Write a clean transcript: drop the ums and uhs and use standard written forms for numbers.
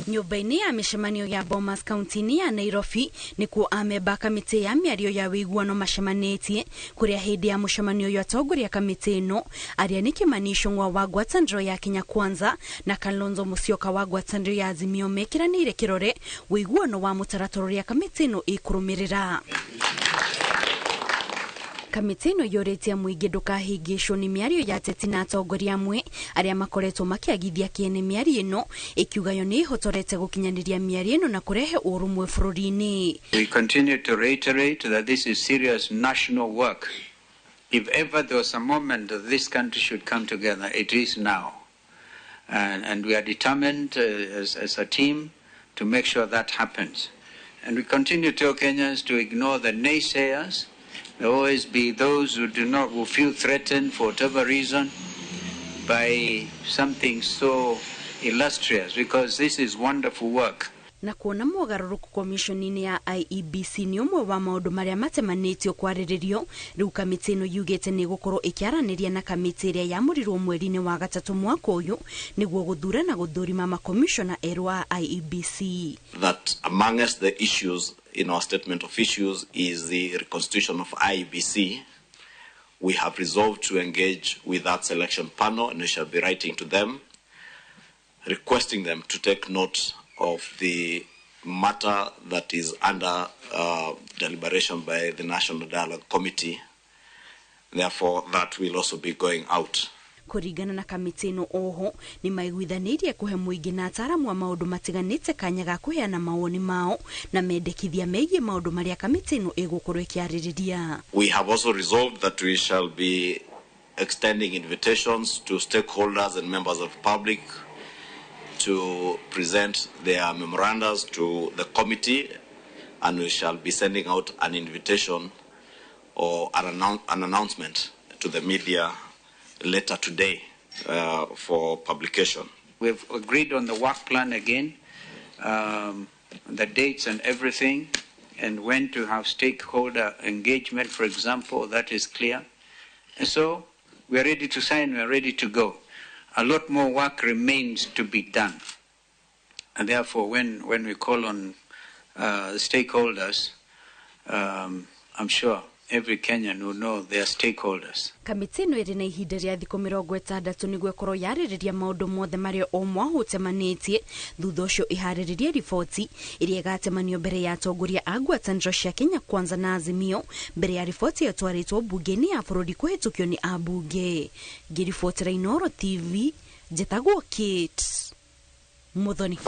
Nyumba-inĩ ya mĩcemanio ya Bomas County ya Nairobi nĩkuo amemba kamĩtĩ ya mĩario ya ũiguano macemanĩtie kũrĩa hĩndĩ ya mũcemanio ya atongoria kamĩtĩ ĩno arĩa nĩ Kimani Ichung'wa wa ngwatanĩro ya Kenya Kwanza na Kalonzo Musyoka wa ngwatanĩro ya Azimio mekiranĩire kĩrore ũiguano wa mũtaratara ũrĩa kamĩtĩ ĩno ĩkũrũmĩrĩra. Kamĩtĩ ĩno yũrĩtie mũingĩ ndũkahĩngĩcwo nĩ mĩario ya ateti na atongoria amwe arĩa makoretwo makĩagithia kĩene mĩario ĩno ĩkiuga yo nĩ ĩhotorete gũkinyanĩria mĩario ĩno na kũrehe ũrũmwe bũrũri-inĩ. We continue to reiterate that this is serious national work. If ever there was a moment that this country should come together, it is now. And we are determined as a team to make sure that happens. And we continue to tell Kenyans to ignore the naysayers. There will always be those who feel threatened for whatever reason by something so illustrious, because this is wonderful work. Na kuona mogarũrũku komishoni-inĩ ya IEBC nĩ ũmwe wa maũndũ marĩa matemanĩtio kwarĩrĩrio, rĩu kamĩtĩ ĩno yugĩte nĩ gũkorwo ĩkĩaranĩria na kamĩtĩ ĩrĩa yamũrirwo mweri-inĩ wa gatatũ mwaka ũyũ nĩguo gũthura na gũthũrima makomishona erũ a IEBC. That amongst the issues in our statement of issues is the reconstitution of IEBC. We have resolved to engage with that selection panel, and we shall be writing to them, requesting them to take note of the matter that is under deliberation by the National Dialogue Committee. Therefore, that will also be going out. Kũringana na kamĩtĩ ĩno oho nĩ maiguithanĩirie kũhe mũingĩ na ataaramu a maũndũ matiganĩte kanya ga kũheana mawoni mao na mendekithia megiĩ maũndũ marĩa kamĩtĩ ĩno ĩgũkorwo ĩkĩarĩrĩria. We have also resolved that we shall be extending invitations to stakeholders and members of the public to present their memorandums to the committee, and we shall be sending out an invitation or an announcement to the media later today for publication. We've agreed on the work plan again, the dates and everything, and when to have stakeholder engagement, for example, that is clear. And so we are ready to sign, we are ready to go. A lot more work remains to be done. And therefore, when we call on stakeholders, I'm sure every Kenyan will know their stakeholders. Kamĩtĩ ĩno ĩrĩ na ihinda rĩa thikũ 60 nĩguo ĩkorwo yarĩrĩria maũndũ mothe marĩa o mwahũ ũtemanĩtie, thutha ũcio ĩharĩrĩrie riboti ĩrĩa ĩgatemanio mbere ya atongoria a ngwatanĩro cia Kenya Kwanza na Azimio mbere ya riboti ĩyo twarĩtwo mbunge-inĩ ya bũrũri kũhĩtũkio nĩ ambunge. Ngĩribotera Inooro TV, njĩtagwo Kate Mũthoni.